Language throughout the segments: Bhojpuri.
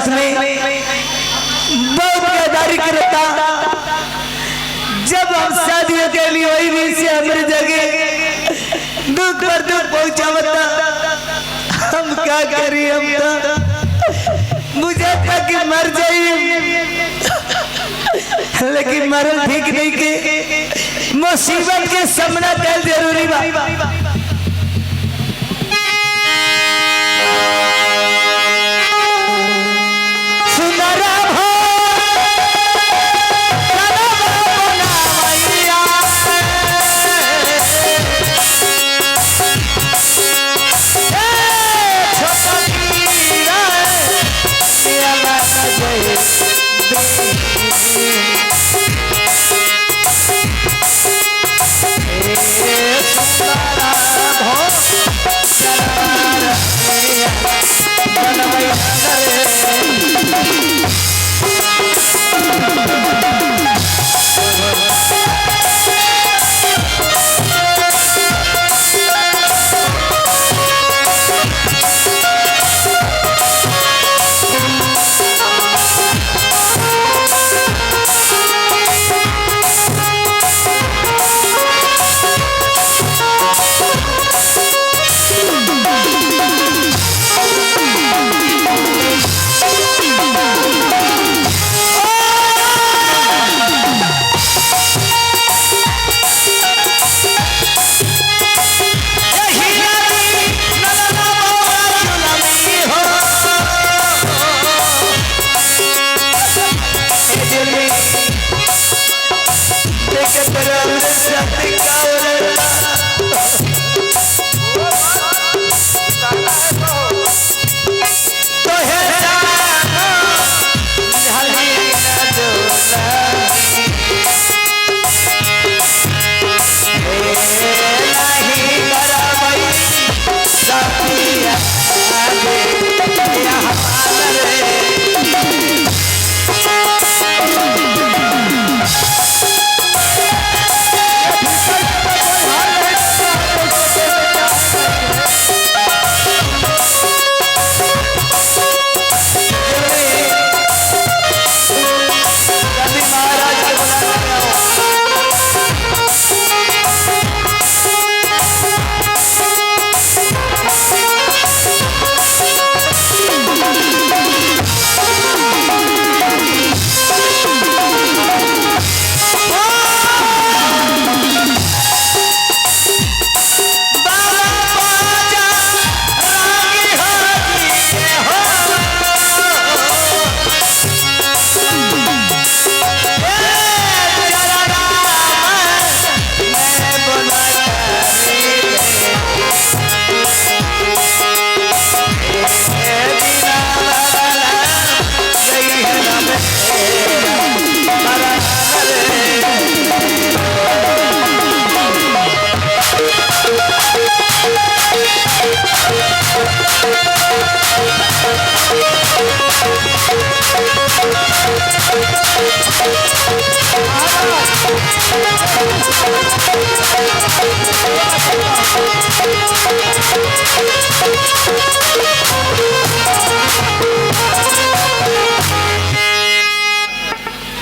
साथ में बहुत गद्दारी करता। जब हम शादियों के लिए वही भी से हमारे जगह दुख पर दुख पहुंचावता, हम क्या करें? हम तो मुझे तक मर जाइए, लेकिन मरण ठीक नहीं के मुसीबत के सामना कर जरूरी बा।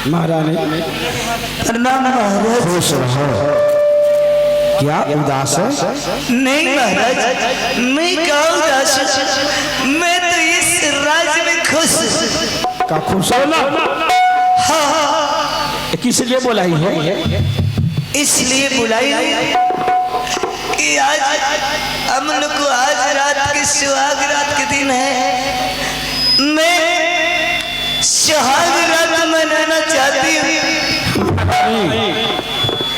महारानी प्रणाम महाराज। खुश रहो। क्या उदास है? नहीं महाराज, मैं क्या उदास, मैं तो इस राज्य में खुश। का खुश हो ना? हाँ। किस लिए बुलाई है? इसलिए बुलाई कि आज हम लोग को आज रात के सुहाग रात के दिन है। मैं सुहाग रात मनाना चाहती हूँ।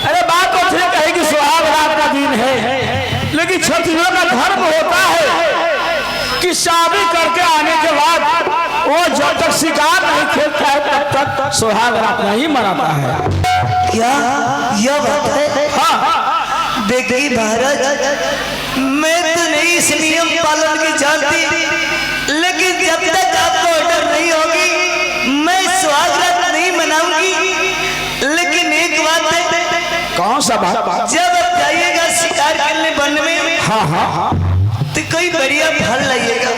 अरे बात तो ठीक है कि सुहाग रात का दिन है, लेकिन क्षत्रियों का धर्म होता है कि शादी करके आने के बाद वो जब तक शिकार नहीं खेलता है तब तक सुहाग रात नहीं मनाता है। क्या यह बात है? हाँ। देखिए महाराज, मैं तो नहीं इस नियम पालन की जानती, लेकिन जब तक आपको ऑर्डर नहीं होगी मैं सुहाग रात नहीं मनाऊंगी। लेकिन एक बात है। कौन सा बात? जब आप जाइएगा शिकार करने वन में, हाँ हाँ हाँ, तो कोई बढ़िया फल लाइएगा।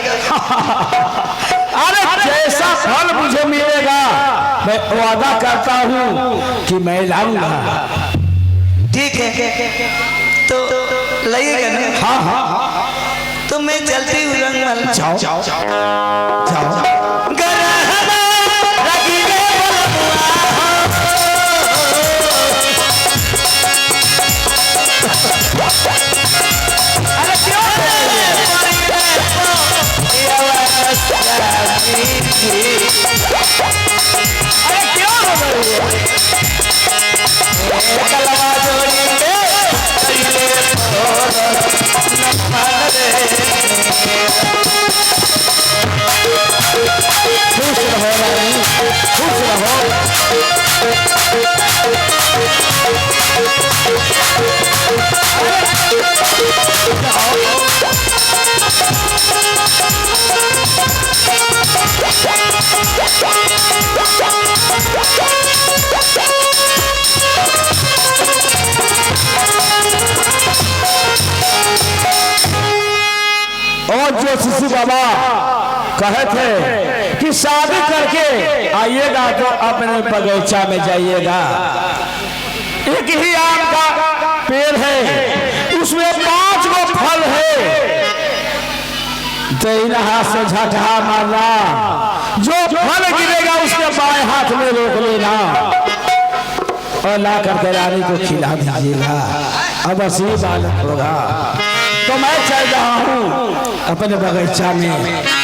अरे जैसा फल मुझे मिलेगा मैं वादा करता हूँ कि मैं लाऊंगा। ठीक है तो लगेगा ना? हाँ हाँ हाँ तो मैं चलती हूँ रंगमल। जाओ जाओ जाओ। अरे क्यों हो रही खुश रहो रानी, खुश और जो शिशु बाबा कहे थे कि शादी करके आइएगा तो अपने बगीचा में जाइएगा। एक ही आम का पेड़ है, उसमें 5 गो फल है। दाहिना हाथ से झटहा मारना, जो फल गिरेगा उसके बाएं हाथ में रोक लेना और ला करके रानी को खिला दीजिएगा। अब असली बालक होगा। तो मैं चल रहा हूँ अपने बगीचा में।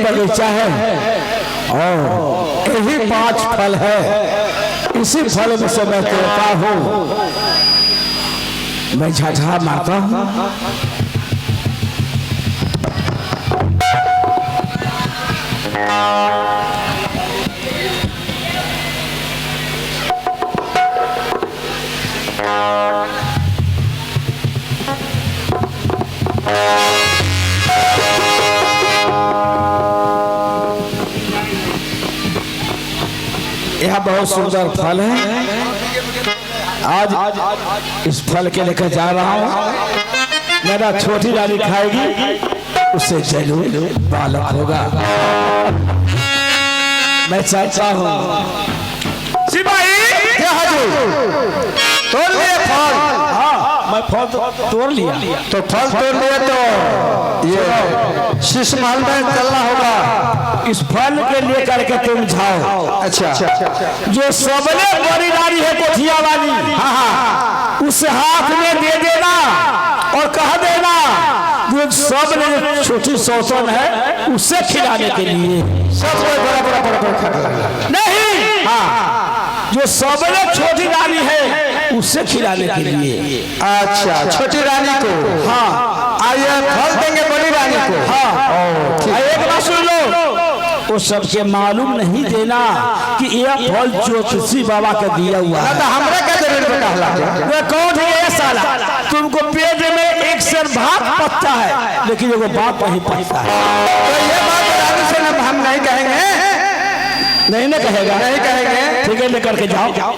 बगीचा है और यही 5 फल है। इसी फल में से मैं तोड़ता हूँ, मैं झाझा मारता हूँ। यह बहुत सुंदर फल है। आज इस फल के लेकर जा रहा हूँ। मेरा छोटी रानी खाएगी, उससे जरूर बालक होगा। मैं चाहता हूँ सिपाही तोड़ लिए फल। हाँ, मैं फल तोड़ लिया। तो फल तोड़ लिया तो ये शीश महल में चलना होगा। इस फल के लेकर के तुम जाओ। अच्छा, जो सबले बड़ी नारी है कोठिया वाली, हाँ हाँ, उस हाथ में दे देना और कह देना जो सबले छोटी सौतन है उसे खिलाने के लिए। सब बड़ा नहीं, हाँ, जो सबले छोटी रानी है उसे खिलाने के लिए। अच्छा, छोटी रानी को। हाँ, आइए फल देंगे बड़ी रानी को। हाँ, एक बात सुन लो, वो सबके मालूम नहीं देना कि यह फल ज्योतिषी बाबा का दिया हुआ है। तो हमरा क्या जरूरत कहला? वह कौन है ये साला? तुमको पेट में एक सर भात पकता है, लेकिन वो बात नहीं पकता है। तो ये बात रानी से हम नहीं कहेंगे। नहीं ना कहेगा? नहीं कहेंगे। ठीक है, लेकर के जाओ जाओ।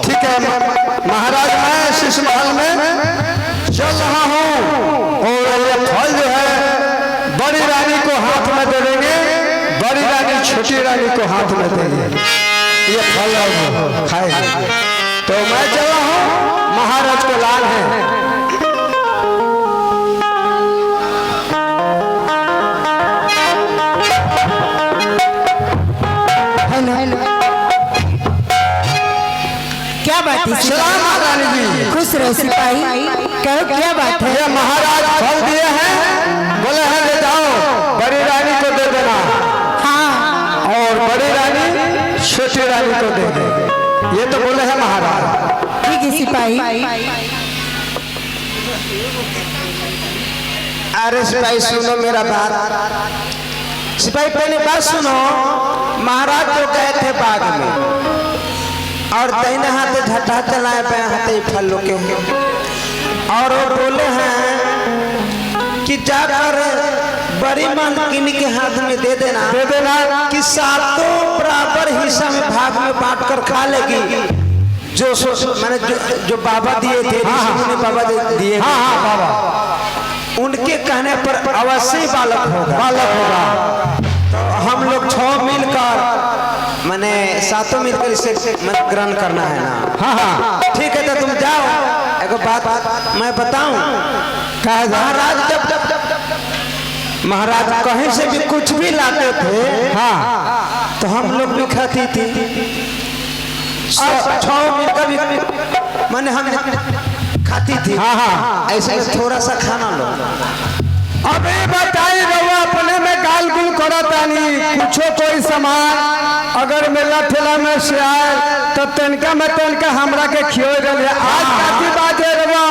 ठीक है महाराज, मैं शीश महल में चल रहा हूँ और ये फल जो है बड़ी रानी को हाथ में दे देंगे, बड़ी रानी छोटी रानी को हाथ में देंगे। ये फल खाएंगे। तो मैं चला हूँ, महाराज को लाल है। क्या बात है? सलाम महारानी जी। खुश रहो सिपाही, कहो क्या बात है? ये महाराज फल दिए हैं, बोले हैं ले जाओ बड़ी रानी को दे देना। हाँ, और बड़ी रानी छोटी रानी को दे देंगे। ये तो बोले हैं महाराज। ठीक है सिपाही। अरे सिपाही सुनो मेरा बात। सिपाही पहले बात सुनो। महाराज तो गए थे बाग में और दाहिने हाथ झटा चलाए पे हाथे फल के और वो बोले हैं कि जाकर बड़ी मालकिन के हाथ में दे देना कि सातों बराबर हिस्सा में भाग में बांट कर खा लेगी। जो मैंने जो बाबा दिए थे, बाबा दिए, बाबा उनके कहने पर अवश्य बालक होगा। तो हम लोग 6 मिलकर मैंने 7 मिलकर इसे ग्रहण करना है ना। हाँ हाँ, ठीक है। तो तुम जाओ, एक बात मैं बताऊं। महाराज जब महाराज कहीं से भी कुछ भी लाते थे, हाँ, तो हम लोग भी खाती थी। 6 मिलकर भी मैंने हम खाती थी। हाँ हाँ, ऐसे थोड़ा सा खाना लो। अबे बताई रहुआ अपने में गाल गुल करतानी कुछो कोई सामान अगर मेला ठेला में से आए तो तनका में तनका हमरा के खियो रहे। आज काती बात है रहुआ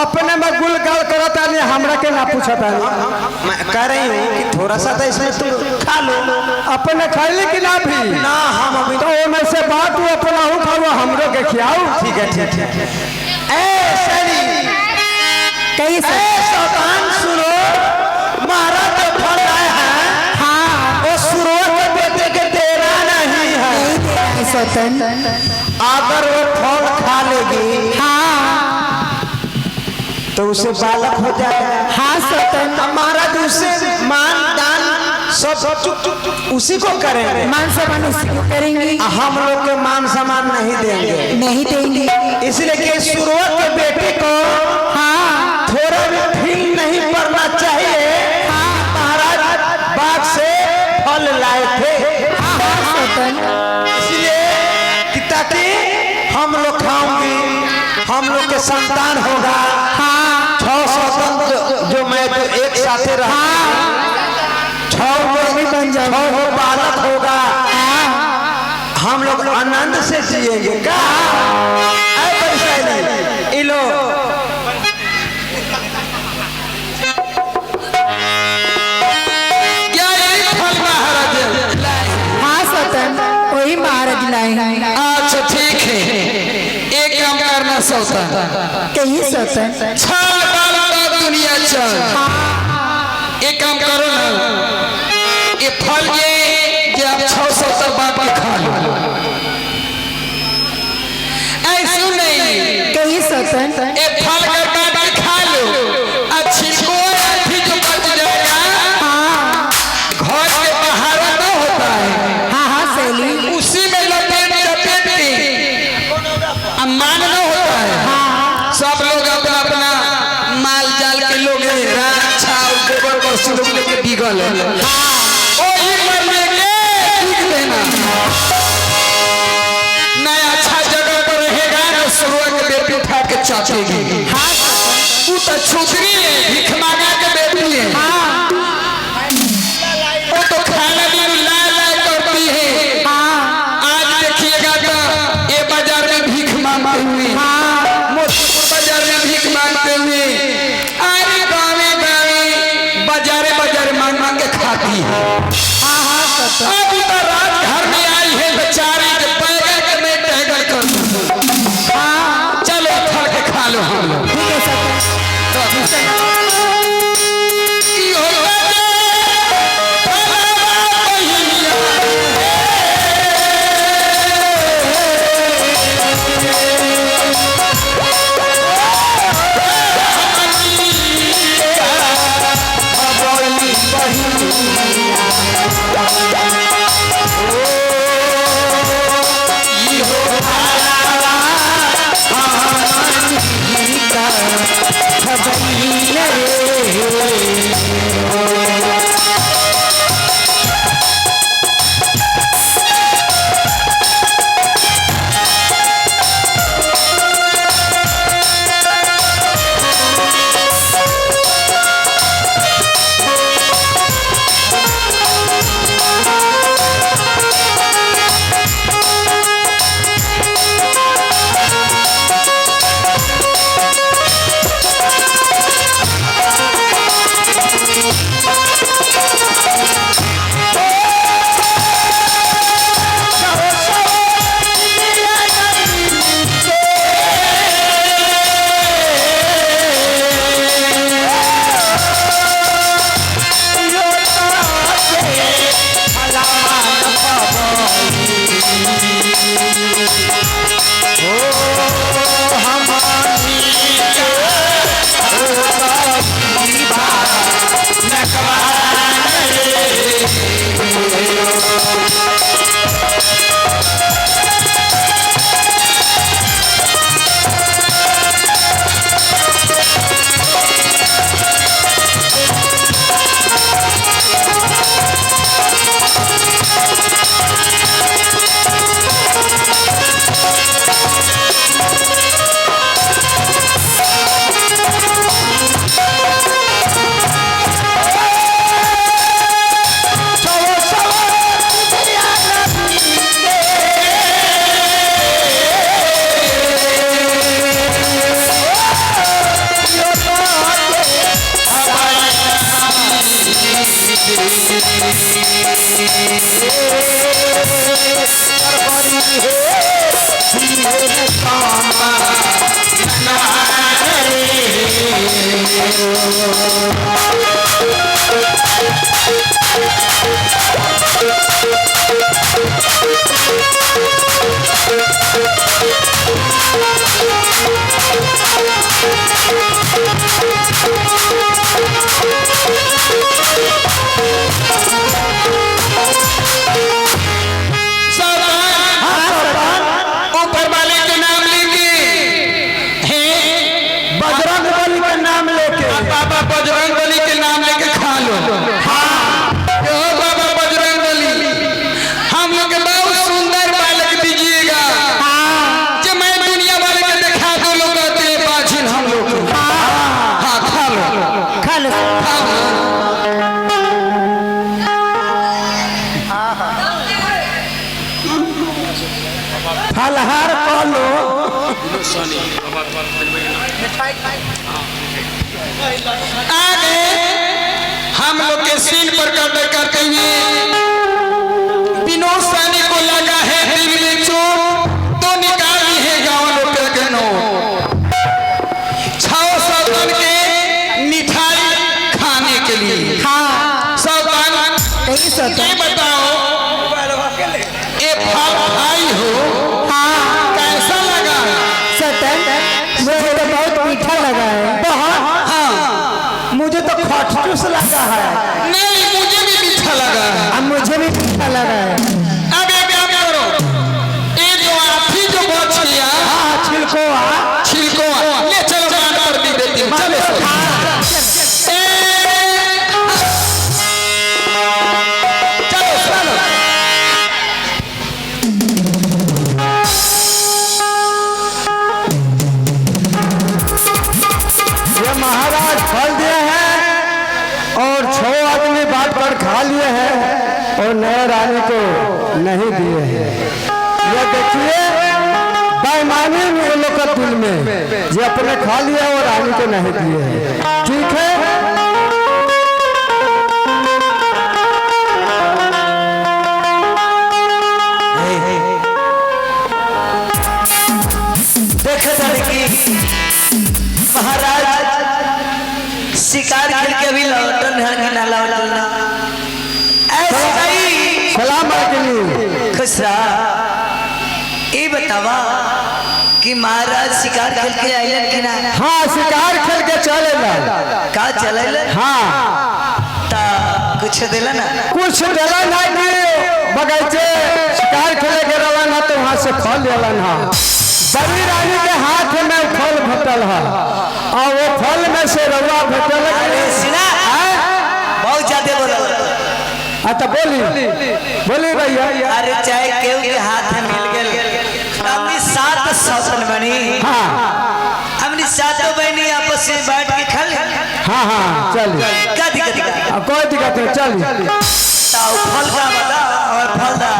अपने में गुल गाल करतानी, हमरा के ना पूछतानी। मैं कह रही हूँ कि थोड़ा सा तो इसमें तुम खा लो। अपने खाइले कि ना भी ना, हम अभी तो में से बात तू अपना हूँ खाओ, हमरो के खियाओ। ठीक है ठीक है। कैसे? सुनो, महाराज जो फल आए हैं, हाँ, वो शुरुआत के बेटे के देना नहीं है। सौतन, अगर वो फल खा लेगी, हाँ, तो उसे बालक हो जाएगा। हाँ सौतन, महाराज उसे मान दान सब उसी को करेंगे। मान सम्मान उसी को करेंगे। हम लोग के मान सम्मान नहीं देंगे, नहीं देंगे। इसलिए कि शुरुआत के बेटे को, हाँ, थोड़ा भी फील नहीं पड़ना चाहिए। हाँ, महाराज बाग से फल लाए थे, हाँ, सौतन, इसलिए कि ताकि हम लोग खाऊंगी, हम लोग के संतान होगा। हाँ, 6 सौतन जो मैं तो एक साथ रहा, सब 6 बालक होगा, हम लोग आनंद से जिएंगे का पैसा नहीं इलो। क्या यही फल महाराज? हाँ सतन, वही महाराज लाए हैं। अच्छा ठीक है, एक काम करना सौतन, कहीं सतन। छल बाल दुनिया चल, एक काम करो ना, ये फल ये आप 670 बाप के खा लो। ऐसे नहीं, कहीं सतन। ये फल कर बाप के खा लो, अच्छी कोई जो बच जाएगा हाँ घर के बाहर ना होता है, हाँ हाँ सैली। उसी में लपेट लपेट के अम्मान ना होता है। सब लोग अपना अपना माल जाल के लोग रक्षा और गोबर पर सुलग लेके बिगल ओही मरने के ठीक देना नया अच्छा जगह पर रहेगा ना, सुबह के बेटी उठा के चाटेगी। तू तो छोकरी है, भीख मांगा के बेटी है, वो तो खाना भी ला ला करती है। आज देखिएगा तो ये बाजार में भीख मांगते हुए, मोतीपुर बाजार में भीख मांगते हुए, अरे गाँवे गाँवे बाजारे बाजारे मांग मांग के खाती है। अभी तो रात घर में आई है बेचारी के पैगर के मैं टहगर कर दूँ। चलो फल के खा लो हम लोग। ठीक है सतन। बजरंग बली के नाम फलहार कह लो। आगे हम लोग के सीन पर कब्जा करते हुए विनोद सानी को लगा है दिल में चोट, तो निकाली है 51 रुपये के नोट 600 तन के मिठाई खाने के लिए। हाँ 100 तन। यही सोचा। ये बताओ ये फल खाई हो, हाँ कैसा लगा? सतन मुझे तो बहुत मीठा लगा है। बहुत। हाँ मुझे तो खटचूस लगा है। नहीं, मुझे भी मीठा लगा है। अब मुझे भी मीठा लगा है। अब एक काम करो, ये जो आठी जो बच गया हाँ छिलकोआ। छिलको ले चलो मान पर भी देती हूँ। चलो चलो चलो ये महाराज फल दिए हैं और 6 आदमी बांट कर खा लिए हैं और नए रानी को नहीं दिए हैं। ये देखिए बेईमानी में ये लोग का दिल में जो अपने खा लिया और रानी को नहीं दिए हैं। ठीक है। देखा जाने की महाराज शिकार खेल के अभी लौटन है कि ना लौटन ना ऐसे ही सलाम अलैकुम। खुश रहा। ये बतावा कि महाराज शिकार खेल के आइलन कि ना? हाँ शिकार खेल के चले ना। का चले? हाँ ता कुछ दिला ना? कुछ डलन है कि बगीचे शिकार खेले के रलन है तो वहाँ से फल लेलन है। बड़ी रानी के हाथ में फल भेटल है और वो फल में से रवा भेटल है। अरे सिना बहुत ज्यादा बोला। तो बोली भैया। अरे चाहे केहू के हाथ में मिल गए अपनी 7 सौतन बनी। हाँ अपनी 7 बहनी आपस में बैठ के खा ले। हाँ हाँ चलिए। क्या दिक्कत है? कोई दिक्कत नहीं चलिए। ताऊ फल का बता और फल दा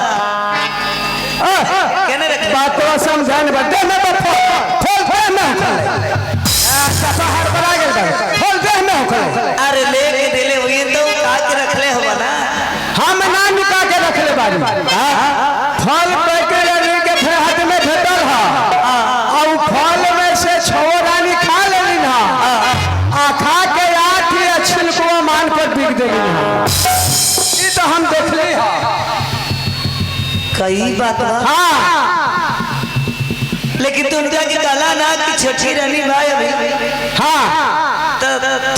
कहने रख बात तो समझाने बदे में तो फल फल में बाहर बना गए फल दे में हो। अरे लेके दिले हुए तो का के रख ले हो ना। हम ना नुका के रख ले बारी। फल पैके रानी के हाथ में भेटल है और फल में से 6 रानी खा लेली ना आ खा के 8 या छिलकुआ मान पर बिक देली ना। ये तो हम देख ले। कई बात हाँ लेकिन तुम क्या की काला ना कि छोटी रानी भाई अभी हाँ तो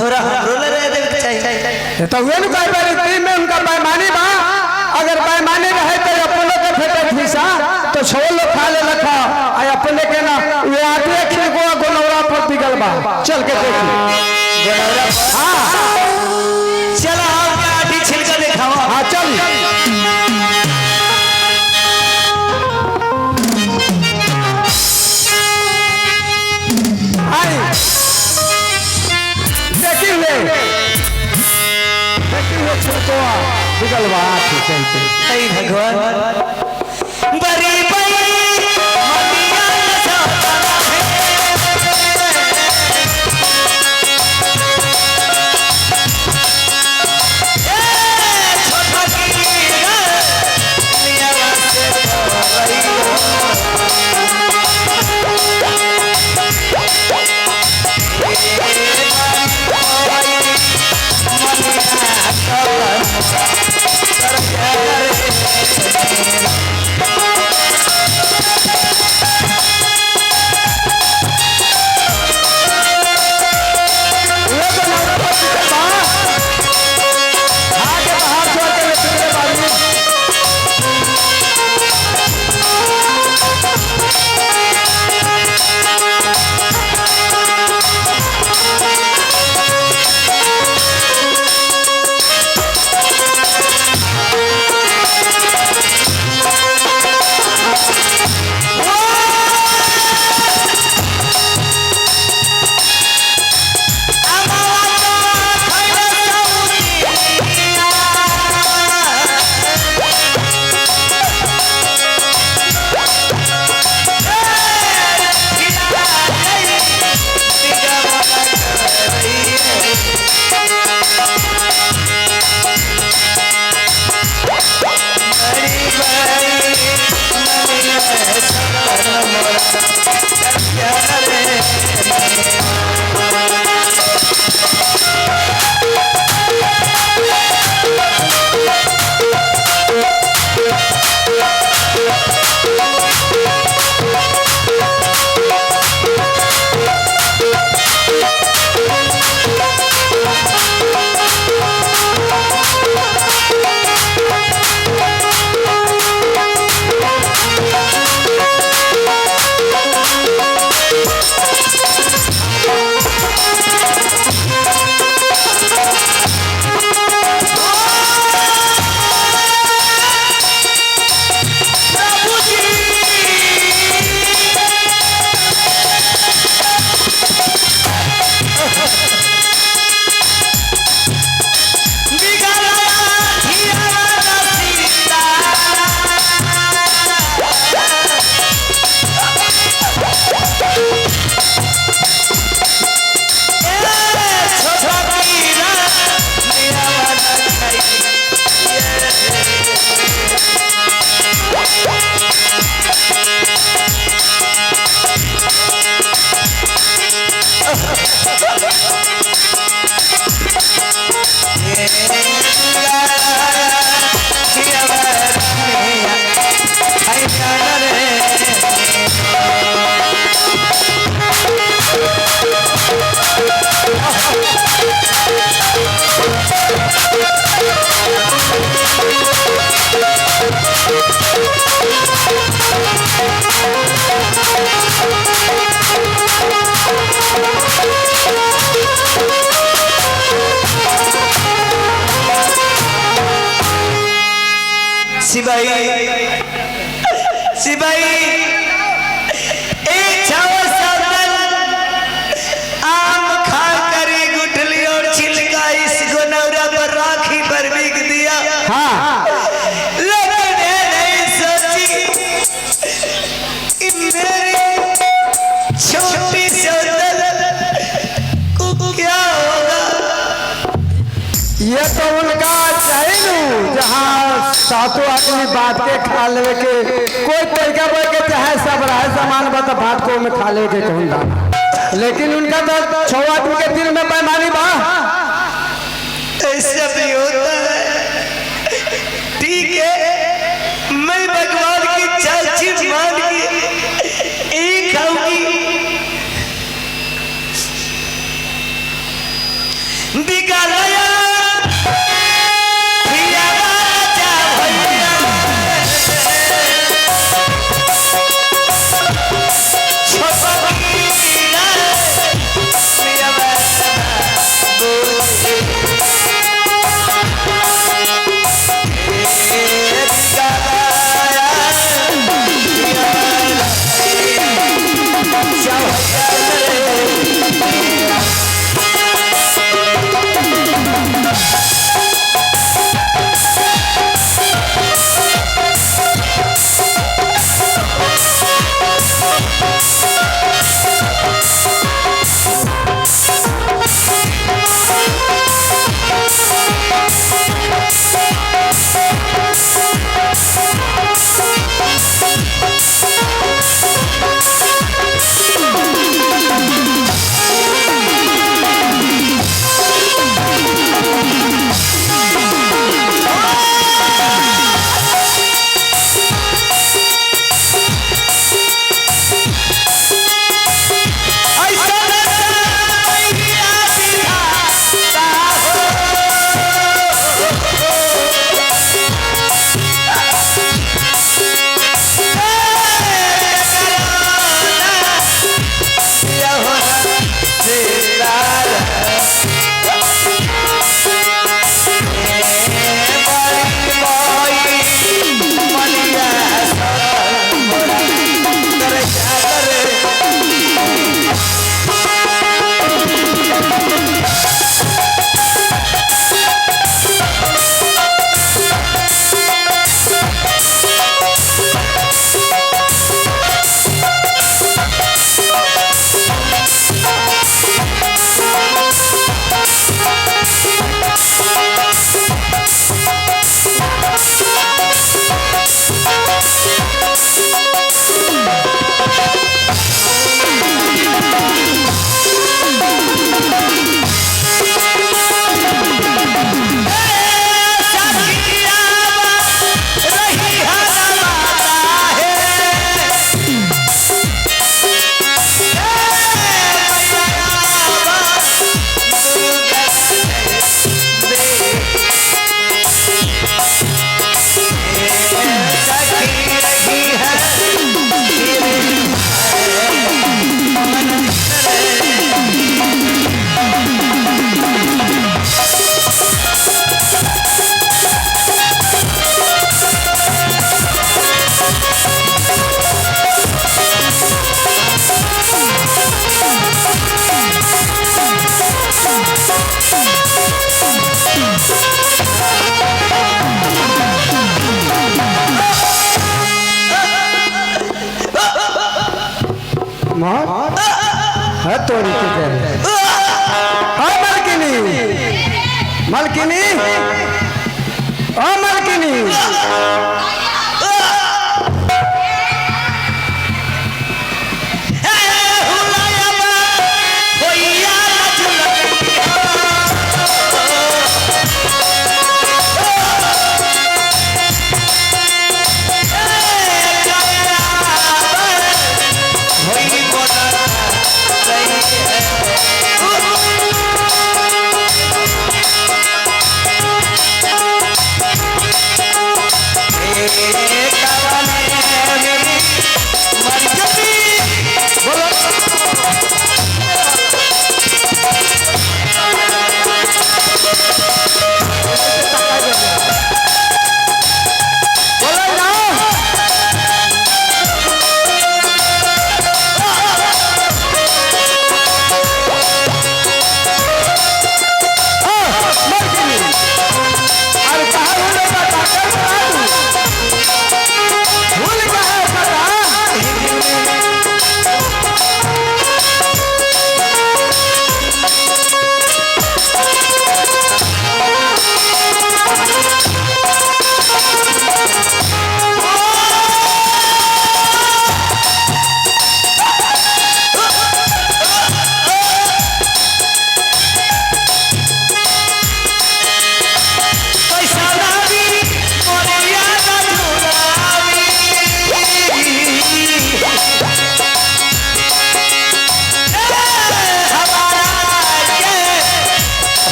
थोड़ा रोल रहे दे चाहिए। तो वे नुका बारी में उनका बेईमानी बा। अगर बेईमानी रहे तो अपने के फेटे फीसा तो 6 लोग खा ले रखा अपने के ना ये आटे खिलकुआ गोनौरा पर बिगल बा। चल के देखिए। हाँ चला आपका आठी छिलका दिखाओ। हाँ चल। देखिए छिलकुआ बिगल बा। चलते हे भगवान बड़ी बड़ी मटिया नचाता है। छोटा की मियां से रही सिपाही सिपाही एक छावा सावधान आम खा कर गुठली और छिलका इस गोनौरा पर राखी पर बिक दिया। हाँ लेकिन नहीं सोची कि मेरी छोटी सौदल को क्या होगा। ये तो उनका चाहिए जहाँ सातों आदमी बात के खा ले के कोई तरीका बोल के चाहे सब रहे सामान बता भात को में खा ले के कहूँगा, लेकिन उनका तो 6 आदमी के दिल में बेईमानी बा। ऐसा भी होता है, ठीक है मैं भगवान की चाची मान के एक खाऊंगी। बिगाड़ाया मौत है तोरी के कहे हाँ मलकिनी मलकिनी ओ मलकिनी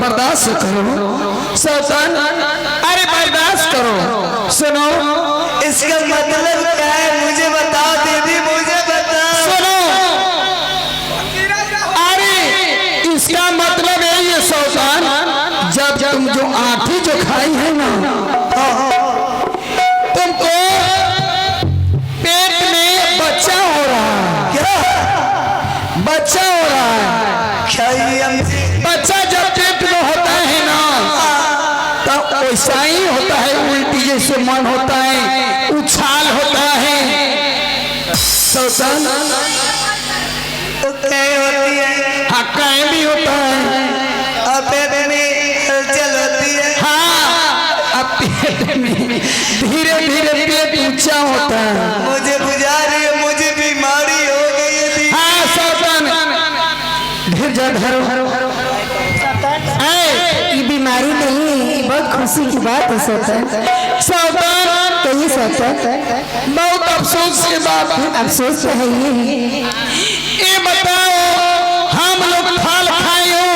बर्दाश्त करो सौतन अरे बर्दाश्त करो सुनो इसका मतलब क्या है मुझे बताओ दीदी मुझे बताओ सुनो अरे इसका मतलब है ये सौतन जब तुम जो आठी जो खाई है ना तुमको पेट में बच्चा से मन होता है, उछाल होता है। सौतन तो क्या होती है? हाँ, कहीं भी होता है। अब पेट में हलचल होती है। हाँ, अब पेट में धीरे धीरे पेट ऊंचा होता है। मुझे बुझा रही है, मुझे बीमारी हो गई है। हाँ सौतन, धीरज धरो। ये बीमारी नहीं है, ये बहुत खुशी की बात है सौतन। सौतन कहिए सौतन, बहुत अफसोस की बात है। अफसोस तो है ये बताओ, हम लोग फल खाए हो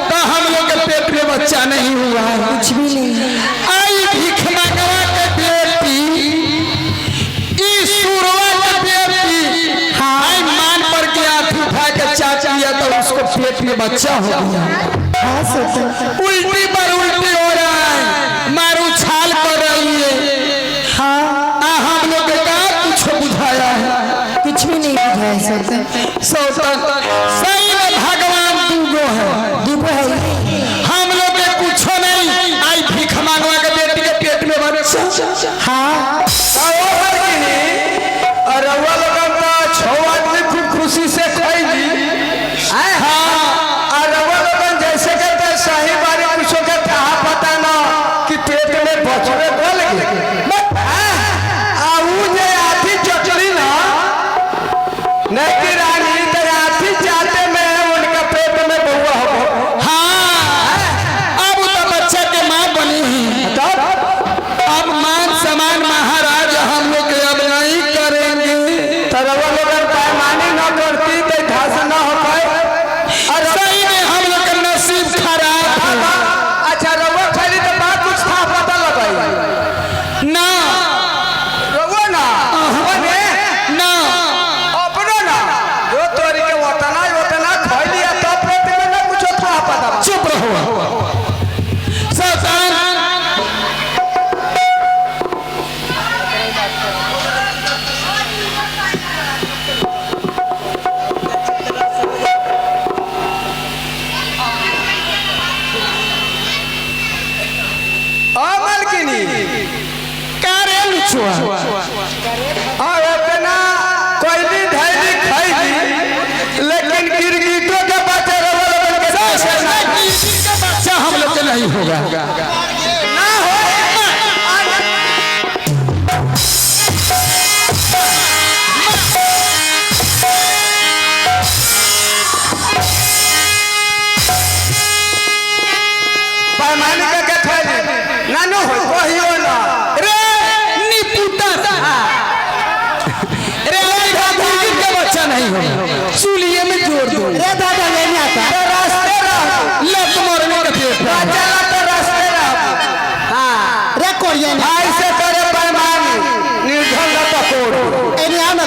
तो हम लोग के पेट में बच्चा नहीं हुआ है। कुछ भी नहीं। आई भीख मंगवा के बेटी, इस सुरवा के बेटी, हाँ मान पर के हाथ उठा के चाचा लिया तो उसको पेट में बच्चा हो गया। हाँ सौतन, उल्टी पर उल्टी हो रहा है, मारू छाल कर रही है। हाँ हम लोग के का कुछ बुझाया है? कुछ भी नहीं बुझाया सौतन। सौतन सही में भगवान दूगो है, दुबो है। हम लोग के कुछ नहीं। आई भीख मांगवा के बेटी के पेट में बच्चा। हाँ और रउआ लोगन तो 6 आदमी खूब खुशी से खैली। हाँ, और रउआ लोगन जैसे कहते सही बारी कुछ के कहा पता ना कि पेट में बचवे गल गए। आऊ जे आधी चचड़ी ना नहीं रानी तो आधी जाते में उनका पेट में बउआ हो। हाँ, अब तो बच्चा के माँ बनी है। अब मान समान महाराज हम लोग के अब नहीं करेंगे। तरवा लोगन पैमानी न करती तो घास न हो पाए। और सही में हम लोग का नसीब खराब है। अच्छा रउआ खैली तो बात कुछ था पता लगाई ना रउआ ना ओने ना अपनो ना जो तोरी के वतना खैली है तो पेट में ना कुछ था पता। चुप रहो। सौतन मालकिनी कारे लुचुआ और इतना कोयली धैली खैली लेकिन गिरगिटों के बच्चे रउआ लोगन के जैसे ना का बच्चा हम लोग के नहीं होगा। ना हो। पैमाने के खैली ना नो हो कहियो ना। रे निपुतर, रे गिरगिट का बच्चा नहीं होगा। चूल्हे में जोड़ दो। रे दादा ये नहीं आता। तो रास्ते रहो लत मरने का पेट में। चला तो रास्ते रहो। हाँ रे कोरिया नहीं। ऐसे करे पैमानी निर्धन का पकोड़। ए नहीं आना।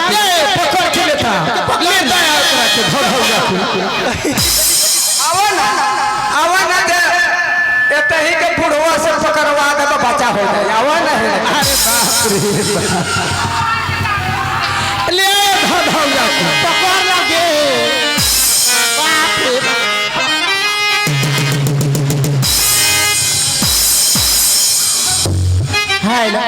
पकड़ के लेता लेता है उतरा के धड़ हो जाती। आवा ना दे एते ही के बुढ़वा से पकड़वा दे तो बच्चा हो जाए। आवा ना है। ले धड़ हो जाती। पकड़ लगे। बाप रे। हाय ला।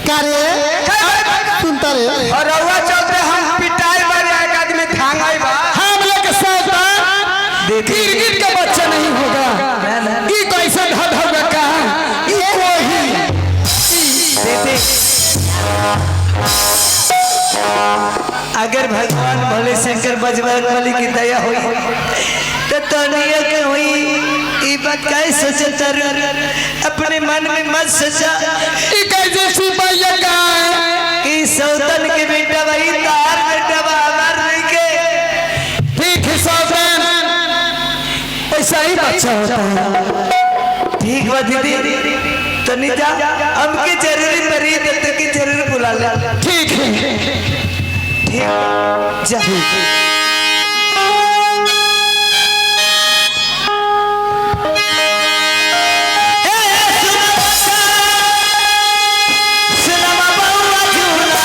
करे सुनता रे। और रउआ चलते हम पिटाई मारे एक आदमी थांगाई बा। हम लोग के सौतन गिरगिट का बच्चा नहीं होगा। ये कैसा धड़ होगा का? ये कोई अगर भगवान भोले शंकर बजरंग बली की दया हुई तो तनिया के हुई ई बात काहे सोचता रे? अपने मन में मत सोचा ये कैसे सिपाही का है? कि सौतन के बेटा वही तार बेटा बा हमार नहीं के। ठीक है सौतन, ऐसा ही बच्चा होता है। ठीक बा दीदी तनी जा हमके जरूरी परी देते की जरूर बुला ले। ठीक है ठीक जा सुना बउआ झूला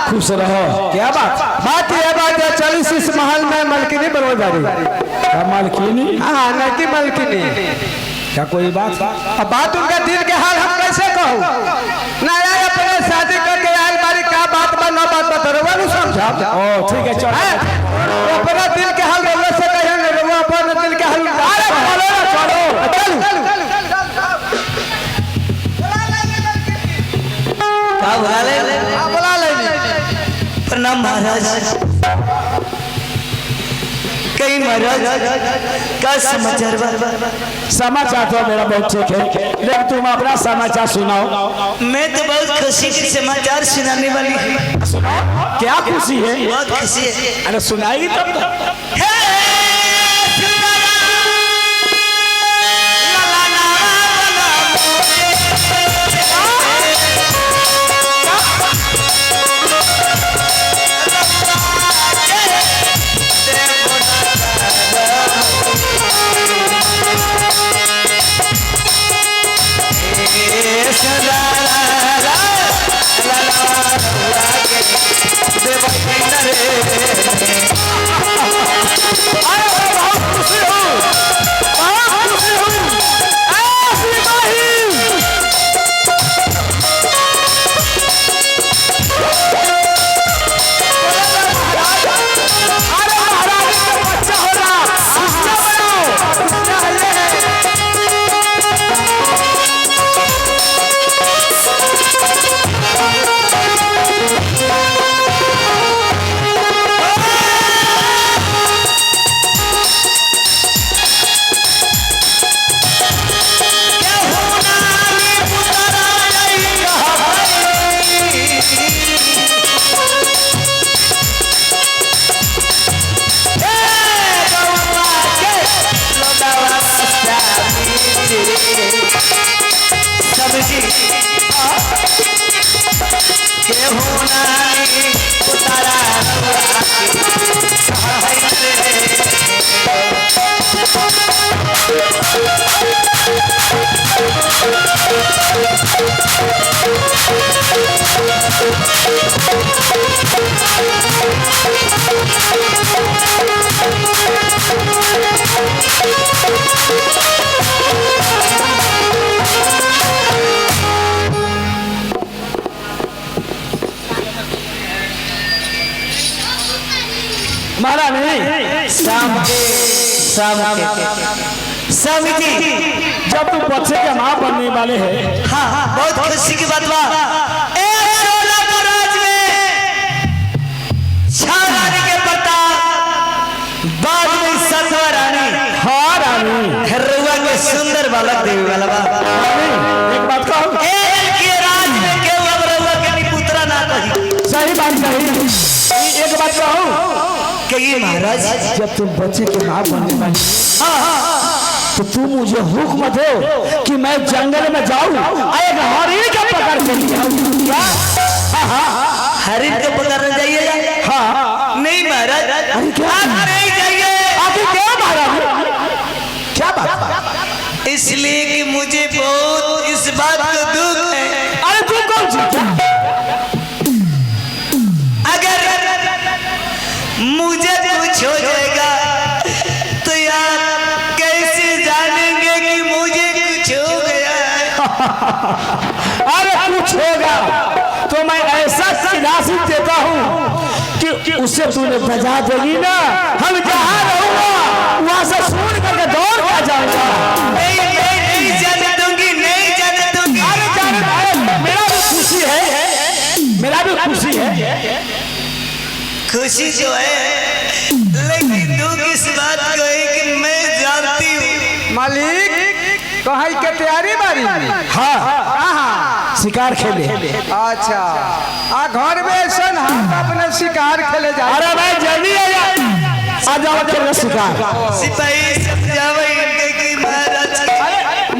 खुश रहो। क्या बात बात यह बात है 40 इस महल में मलकिनी बरोदारी। क्या मालकिनी? हाँ नकी मलकिनी। क्या कोई बात? अब बात उनका दिल के हाल हम कैसे कहूँ ना यार अपने शादी करके आयल बारी क्या बात बा ना बात बता रहा समझा। ओ ठीक है चल अपना दिल के हाल रोने से कहेंगे वो अपना दिल के हाल बुला ले प्रणाम महाराज। कई महाराज का समाचार समाचार तो मेरा बहुत ठीक है, लेकिन तुम अपना समाचार सुनाओ। मैं तो बहुत खुशी के समाचार सुनाने वाली हूँ। क्या खुशी है? बहुत खुशी है। अरे सुनाई तब तो। मारा नहीं शाम के जब तुम बच्चे के माँ बनने वाले हैं। हाँ बहुत खुशी की बात बा। राज में छह रानी के प्रताप, बाद में सतवा रानी। हाँ रानी हरुआ के सुंदर बालक देवी वाला बा। एक बात कहो, के राज में केवल कहिए महाराज। जब तुम बच्चे के माँ बनने वाली तो तुम मुझे हुक्म दो कि मैं जंगल में जाऊं एक हरिण को पकड़ के लिए आऊं। क्या? हरिण को पकड़ने जाइएगा? हाँ। नहीं महाराज, अरे क्या? आप नहीं जाइए। आखिर क्या महाराज? क्या बात? इसलिए कि मुझे बहुत इस बात का दुख है। अरे तू कौन सी? अगर मुझे कुछ हो जाएगा तो आप कैसे जानेंगे कि मुझे कुछ हो गया है? अरे कुछ होगा तो मैं ऐसा राशि देता हूँ कि उससे तूने बजा देगी ना। हम जहाँ रहूंगा वहां से सुन करके दौड़ कर जाऊंगा। नहीं जाने दूंगी, नहीं जाने दूंगी। अरे जाने मेरा भी खुशी है, मेरा भी खुशी है। खुशी जो है, लेकिन दुख इस बात को है कि मैं जानती हूँ। मालिक कहीं के तैयारी बारी? हाँ कहाँ? शिकार खेले। अच्छा घर में ऐसा हम अपने शिकार खेले जा। अरे भाई जल्दी आ जाओ खेलने शिकार। सिपाही समझाओ इनके कि महाराज,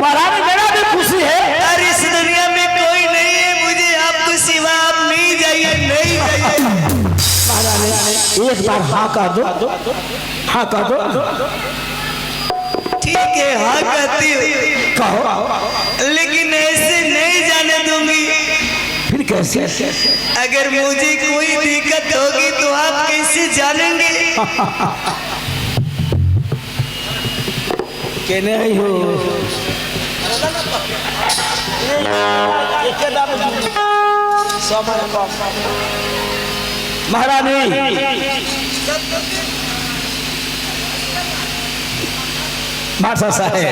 महाराज मेरा भी खुशी है। अरे इस दुनिया में कोई नहीं है मुझे आपको सिवा, आप नहीं जाइए, नहीं जाइए। एक बार हाँ कर दो, हाँ कर दो। ठीक है, हाँ कहती हूँ, कहो। लेकिन ऐसे नहीं जाने दूंगी। फिर कैसे? अगर मुझे कोई दिक्कत होगी तो आप कैसे जानेंगे? कहने ही हो। महारानी माता साहेब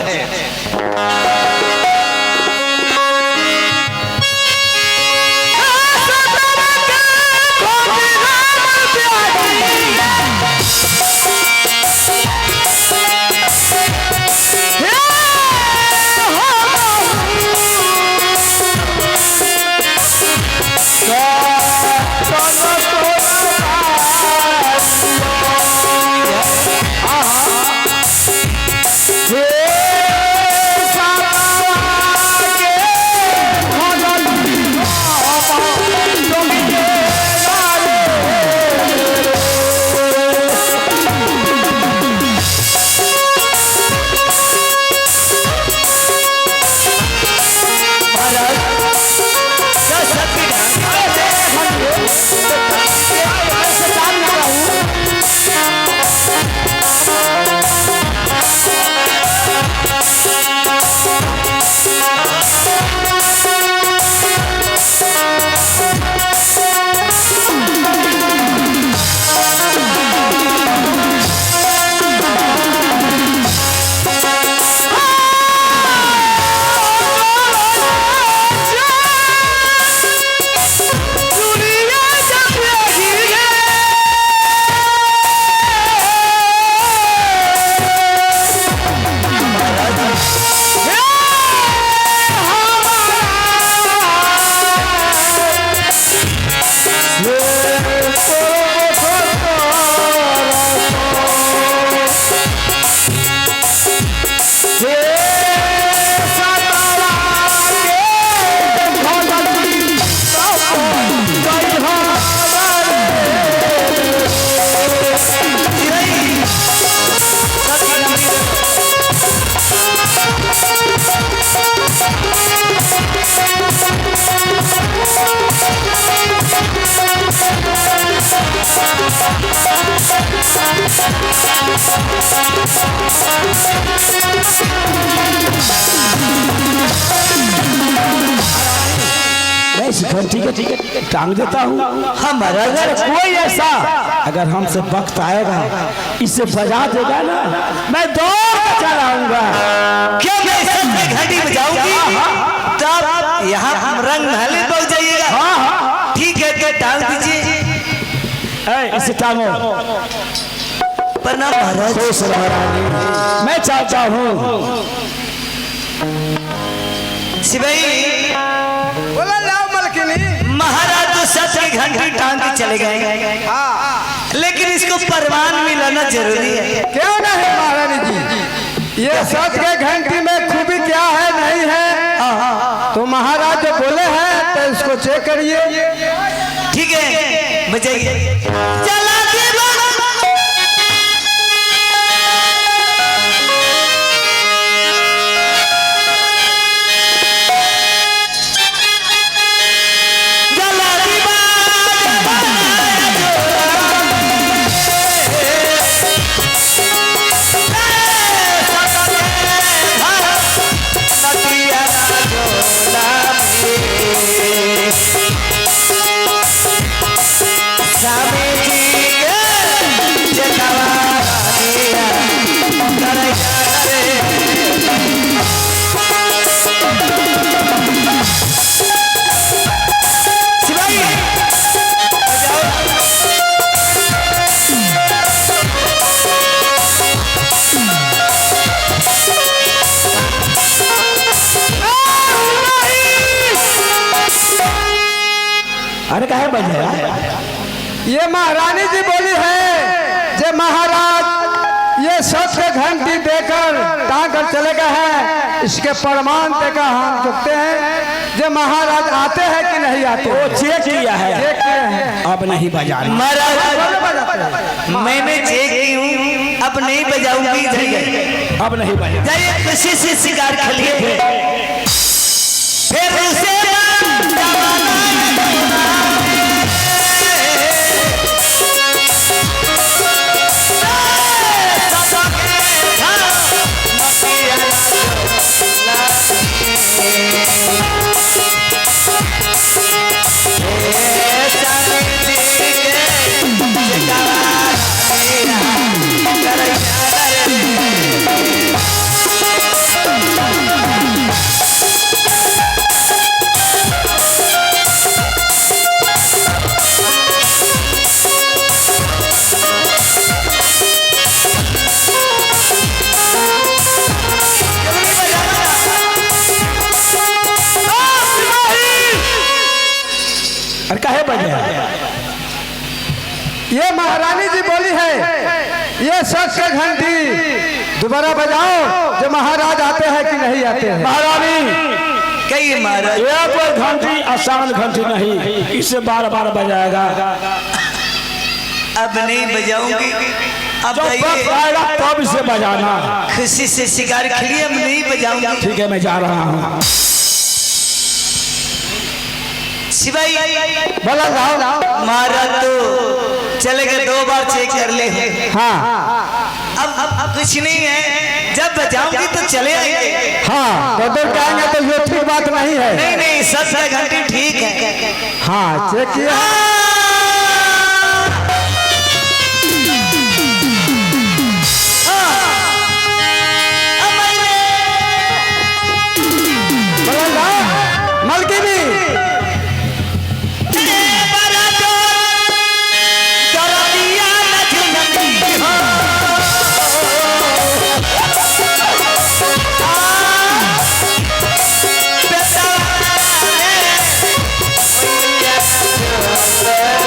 ठीक है टांग देता हूँ। हमारा अगर कोई ऐसा अगर हमसे वक्त आएगा इसे बजा देगा ना मैं दौड़ कर चला आऊंगा। क्या मैं सच घंटी बजाऊंगी? तब यहाँ हम रंग महल पहुंच जाइएगा। हाँ ठीक है, तो टांग दीजिए। इसे टांगो। प्रणाम महाराज। खुश रहो रानी। मैं चाहता हूँ सिपाही बोला लाओ मलकिनी। महाराज तो सच की घंटी टांग के चले गए, लेकिन इसको परवान मिलाना जरूरी है। क्यों नहीं महारानी जी, ये सच के घंटी में खूबी क्या है नहीं है तो महाराज जो बोले हैं तो इसको चेक करिए। ठीक है बजाइए। चला अरे कहे बजाया? ये महारानी जी बोली है जे महाराज ये सच के घंटी देकर टांगर चले गए हैं, इसके प्रमाण देकर हम चुकते हैं जे महाराज आते हैं कि नहीं आते। वो चेक किया है, चेक किए हैं। अब नहीं बजाना। महाराज मैंने चेक की हूँ, अब नहीं बजाऊंगी। जाइए अब नहीं बजा। जाइए खुशी से शिकार खेलिए। फिर उसे अरे कहे बजाया? ये महारानी जी बोली है ये सच के घंटी दोबारा बजाओ जो महाराज आते हैं कि नहीं आते हैं। महारानी कहिए महाराज। ये कोई घंटी आसान घंटी नहीं, इसे बार बार बजाएगा। अब नहीं बजाऊंगी। अब जब वक्त आएगा तब इसे बजाना। खुशी से शिकार खेलिए, अब नहीं बजाऊंगी। ठीक है मैं जा रहा हूँ। सिपाही बोला जाओ। महाराज तो चले गए, 2 बार चेक कर ले। हाँ अब कुछ नहीं है, जब बजाऊंगी तो चले आएंगे। हाँ तो दूर जाएंगे तो ये ठीक बात नहीं है। नहीं नहीं सच का घंटी ठीक है। हाँ चेक किया। मलकिनी Yeah.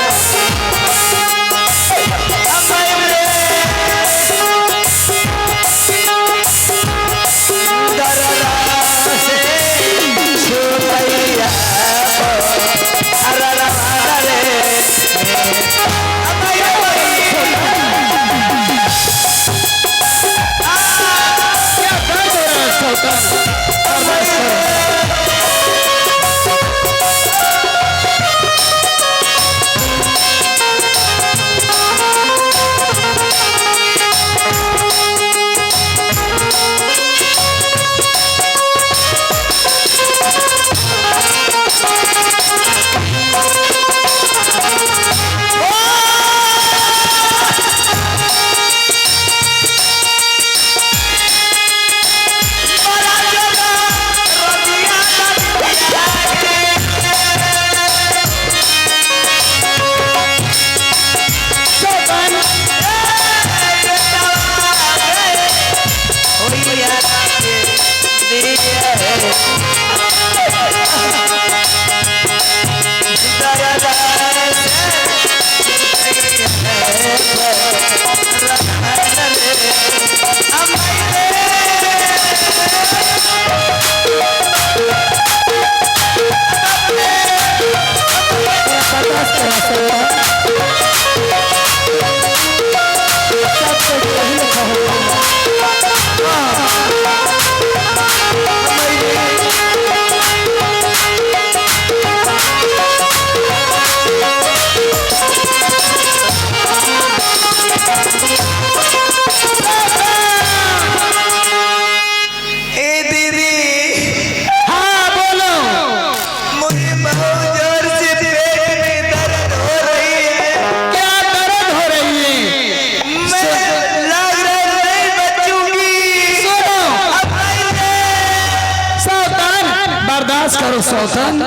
करो सौतन,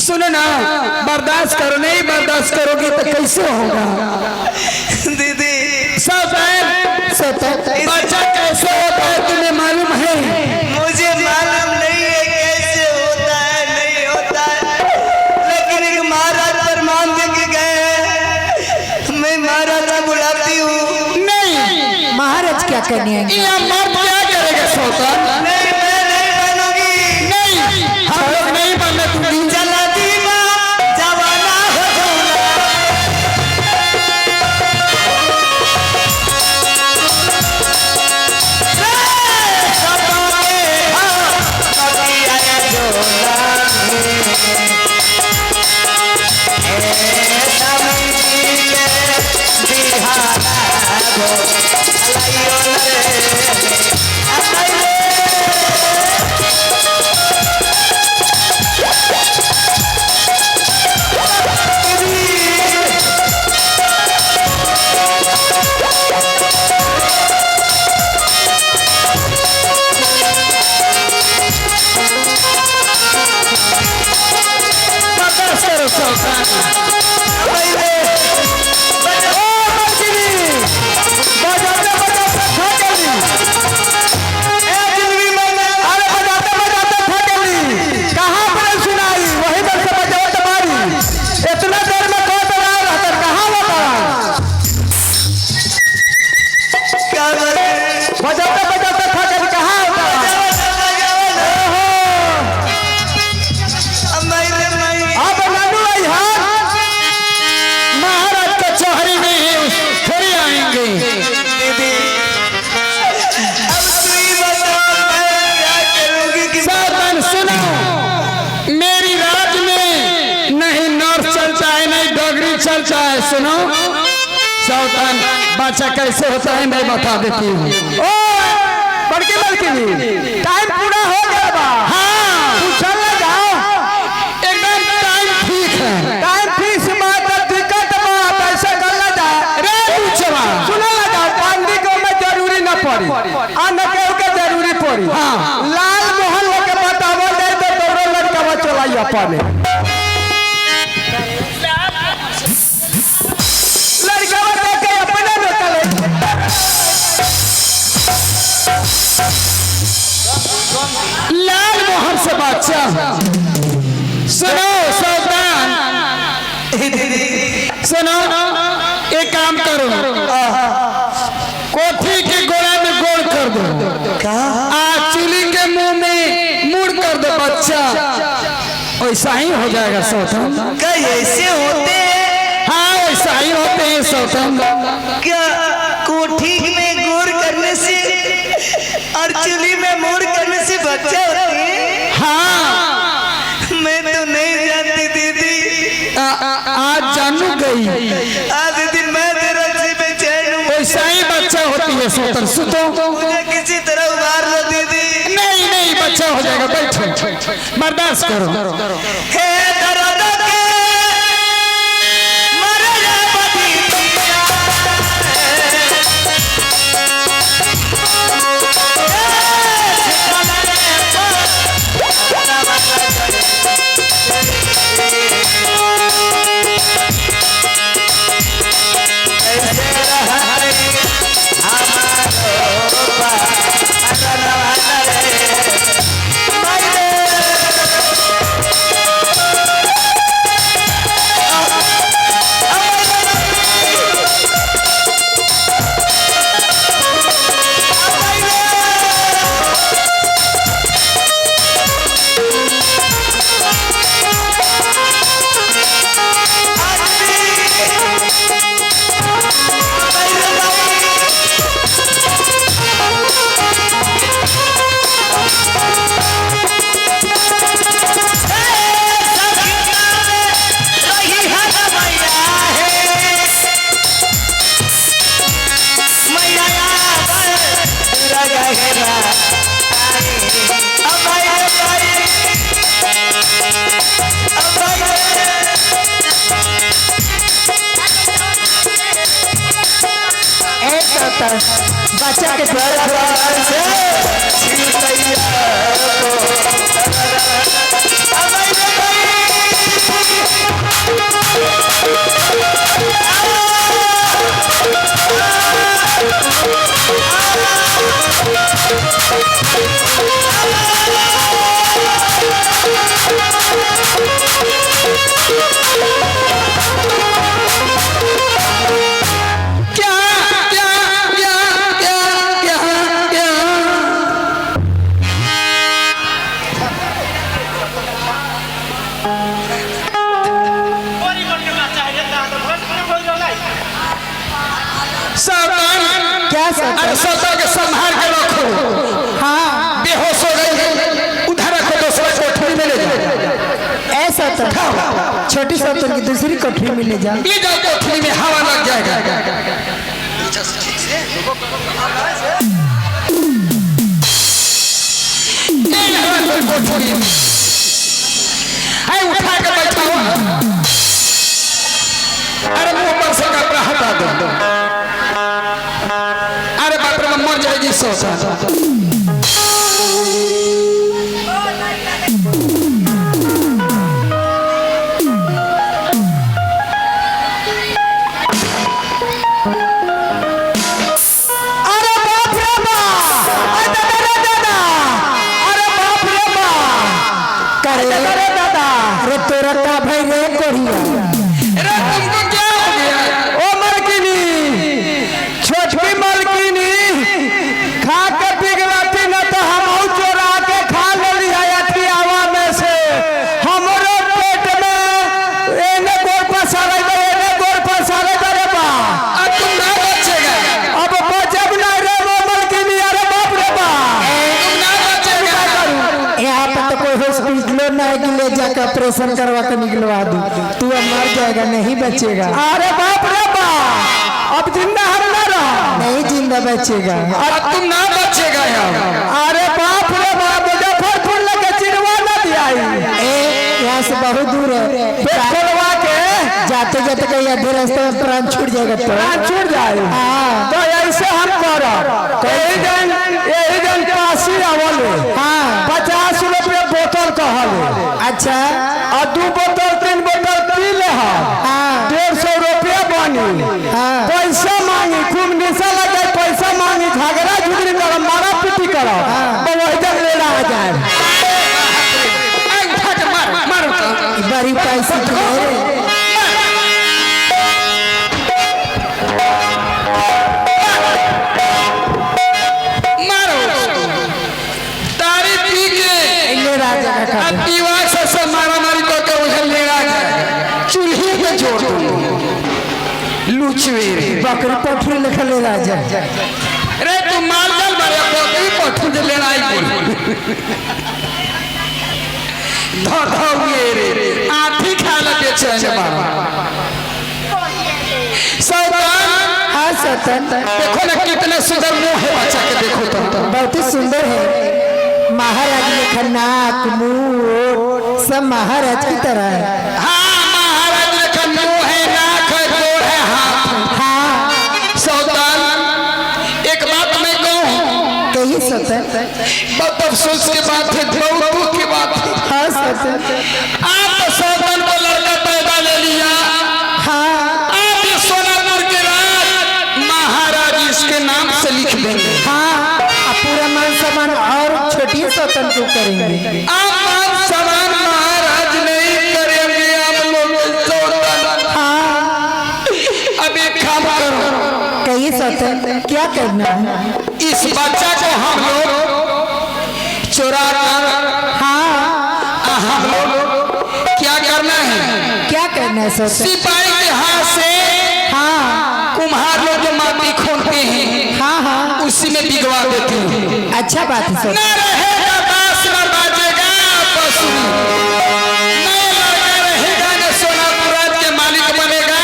सुनो ना, बर्दाश्त करो, नहीं बर्दाश्त करोगी तो कैसे होगा दीदी सौतन? बच्चा कैसे होता है तुम्हें मालूम है? मुझे मालूम नहीं है कैसे होता है नहीं होता है, लेकिन एक महाराज फरमान दे के गए हैं, मैं महाराज को बुलाती हूँ। नहीं, महाराज क्या करने आएंगे? ये मर्द क्या करेगा सौतन? नहीं मैं नहीं बनूंगी। नहीं, हम लोग नहीं बनने दूंगी। चला दीवा जवाना हो जाना। सुनो सौतन, बच्चा कैसे होता है मैं बता देती हूँ। ओ बड़की बड़की टाइम पूरा हो गया बा। हाँ, तू चल ले जाओ, एकदम टाइम ठीक है। टाइम फिक्स बात है, टिकट बात ऐसे कर ले जा। रे पूछवा, सुनो ले जाओ, पानी को में जरूरी न पड़ी, अन्न के के जरूरी पड़ी। हाँ, लाल मोहन के बतावो दे तो तोरो लड़का चलाई अपने लाल मोहन से बच्चा। सुनो सौतन, सुनो एक काम करो, कोठी के गोला में गोल कर दो, आ चूल्ही के मुंह में मुड़ कर दो बच्चा, वैसा ही हो जाएगा सौतन। क्या ऐसे होते हैं? हाँ वैसा ही होते हैं सौतन। क्या कोठी में गोर करने से और चूल्ही में मोड़ करने से बच्चा होती है? हाँ, मैं तो नहीं जानती दीदी। आज जानू गई। आज दीदी मैं तेरा से बेचैन हूँ। वैसा ही बच्चा होती है सौतन। सुतो, मुझे किसी तरह उबार लो दीदी। नहीं नहीं बच्चा हो जाएगा, बैठो, बर्दाश्त करो। हे दर्द के मर जा बदीनिया, बच्चा के द्वारा अरे सौदा के संभाल के रखो। हाँ बेहोश हो गई, उधर रखो, दूसरा कोठरी में ले जाओ। ऐसा तो छोटी सौतन की दूसरी कोठरी में ले जाओ। ले जाओ कोठरी में, हवा लग जाएगा। कोठरी में उठा के बैठाओ। अरे मुंह पर से कपड़ा हटा दो। अरे बाप रे, मर जाएगी सौसा। ऑपरेशन करवा के निकलवा दूं, तू अब मर जाएगा, नहीं बचेगा। अरे बाप रे बाप, अब जिंदा हम ना रहो। नहीं जिंदा बचेगा। अब तुम ना बचेगा यार। अरे बाप रे बाप, मुजफ्फरपुर लगे चिरवा न दिया। यहाँ से बहुत दूर है, खोलवा के जाते जाते कहीं आधे रास्ते में प्राण छूट जाएगा। तो प्राण छूट जाए। हाँ तो ऐसे हम करब, यही जन काशी आवल। हाँ 50 रुपये बोतल कहल। अच्छा, और 2 बोतल 3 बोतल पी ले। हाँ 150 रुपया बनी। हाँ पैसा मांगी, खूब निशा लगे, पैसा मांगी, झगड़ा झुगड़ी करो, मारा पीटी करो, तो वही जब लेना आ जाए। बड़ी पैसा बकरी पठरी लिखल राजा। अरे तू माल डाल मारे, बकरी पठरी दे लेना आई रे आठी खा लगे चैन मार। सौदान, हाँ सतन, देखो ना कितने सुंदर मुंह है बच्चा के, देखो तो बहुत ही सुंदर है। महाराज लिखा नाक मुंह सब महाराज की तरह है। हाँ महाराज लिखा मुंह है, नाक है, गोड़ है, हाथ। हाँ सौदान एक बात मैं कहूँ, कही सतन, बहुत अफसोस की बात है, बहुत दुख की बात है। हाँ सतन, आप तो सौदान को लड़का पैदा ले लिया। हाँ आप ये सोनापुर के राज महाराज इसके नाम से लिख देंगे। हाँ पूरा मान सम्मान और छोटी सतन को करेंगे। आप मान सम्मान महाराज नहीं करेंगे आप लोग सौदान। हाँ अब एक काम करो, कही सतन, क्या करना है? इस बच्चा को हम लोग चुरा कर, हाँ हम लोग क्या करना है, क्या करना है सतन? सिपाही के हाथ से हाँ कुम्हार लोग जो माटी खोदते हैं, हाँ हाँ उसी में भिगवा देते हैं। अच्छा बात है सतन। न रहेगा बांस न बाजेगा बांसुरी, नया लड़का रहेगा न सोनापुर के मालिक बनेगा,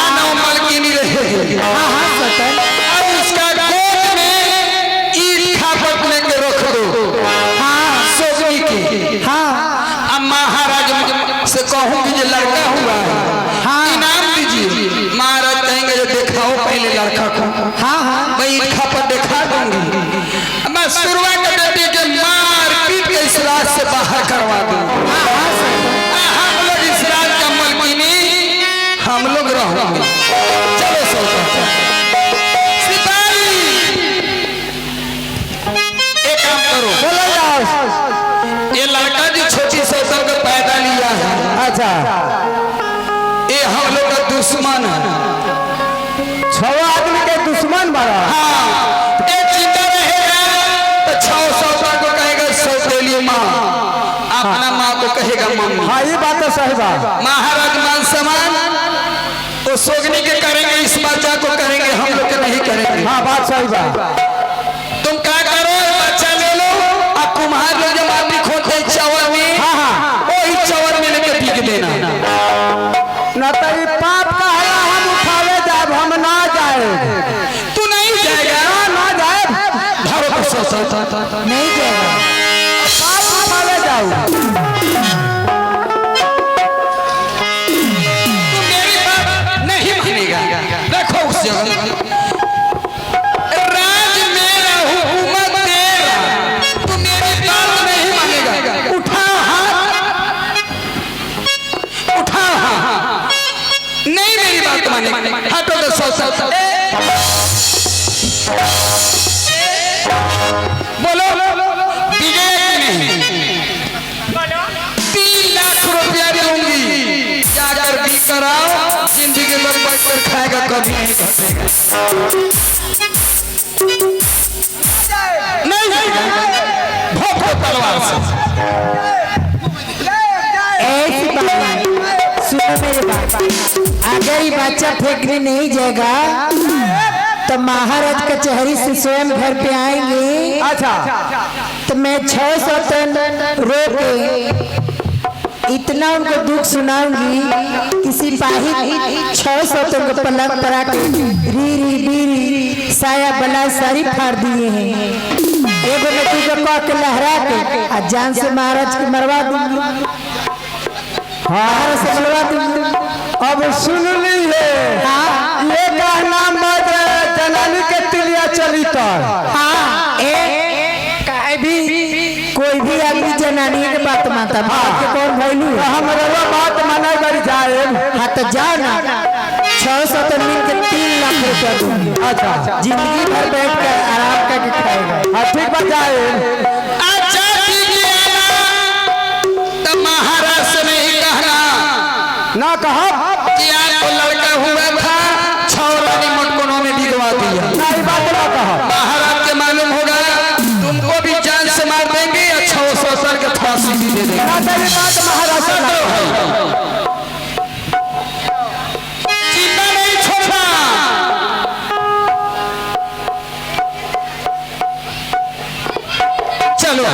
न मालकिनी रहेगी। हाँ हाँ सतन, अब उसका गोद में ईट खापट लेके रख दो। हाँ सोचनी की। हाँ अब महाराज से कहूँगी जो लड़का हुआ है, हाँ इनाम दीजिए। महाराज कहेंगे जो दिखाओ पहले लड़का को, हाँ हाँ मैं ईट खापट दिखा दूंगी। मैं शुरुआत के बेटे के मार पीट के इस राज से बाहर करवा दूंगी। रहूंगी। चलो सौदा सिपाही एक काम करो, बोलो जाओ। ये लड़का जो छोटी सौदा को पैदा लिया है, अच्छा, ये हम लोग का दुश्मन है। 6 आदमी के दुश्मन बड़ा। हाँ, एक जिंदा रहेगा तो 6 सौदा को कहेगा सौतेली माँ, अपना माँ को कहेगा मम्मी। हाँ, ये बात तो सही बात। महाराज मान सम्मान वो सोगनी के करेंगे, इस बच्चा को करेंगे, हम लोग के नहीं करेंगे। हाँ, बात सही बात। तुम क्या करो, बच्चा ले लो और कुम्हार लोग जब आदमी खोदते चावल में, हाँ, हाँ, वही चावल में लेके पीक देना। न तो ये पाप का हला हम उठावे जाब, हम ना जाए। तू नहीं जाएगा, ना जाए, धरो को सौदा नहीं जाएगा, पाप उठावे जाओ। तू मेरी बात नहीं मानेगा। देखो उस जगह राज मेरा, हुकूमत तेरा, तू मेरी बात नहीं मानेगा। उठा हाथ, उठा हाथ, नहीं मेरी बात मानेगा। हटो तो सौदा बोलो विवेक नहीं। 3 लाख रुपया दूंगी, जाकर भी कराओ, जिंदगी में बैठ कर खाएगा, कभी नहीं घटेगा। नहीं जाएगा, भोंको तलवार से। ऐसी बात सुनो मेरे बात, अगर ये बच्चा फेंकने नहीं जाएगा तो महाराज कचहरी से स्वयं घर पे आएंगे। अच्छा, तो मैं 600 टन रो के इतना उनको दुख सुनाऊंगी कि सिपाही 600 टन को पलंग पर आके री बीरी साया बला सारी फाड़ दिए हैं। एगो में तुझे कह के लहरा के आ जान से महाराज के मरवा दूंगी, महाराज से मरवा दूंगी। अब सुन लीजिए, हाँ, ये कहना मत जनानी के तिलिया चली तर। हाँ, कोई भी आदमी जनानी के बात मानता है, के कौन भैलू है? हम रवा बात माना कर जाए। हाँ तो जाओ ना, 600 तो मिल के 3 लाख रुपया दूंगी। अच्छा, जिंदगी भर बैठ कर आराम करके खाएगा। हाँ ठीक बात जाए। अच्छा ठीक है, तब महाराज से नहीं कहना ना कहा कि आज तो लड़का हुआ था, छौरानी मटकोनों में भिगवा दिया। ना ये बात ना कहा। महाराज के मालूम होगा तुमको भी जान से मार देंगे या 600 साल के फांसी भी दे देंगे। ना तेरी बात महाराज से ना कहा। जिंदा नहीं छोड़ना। चलो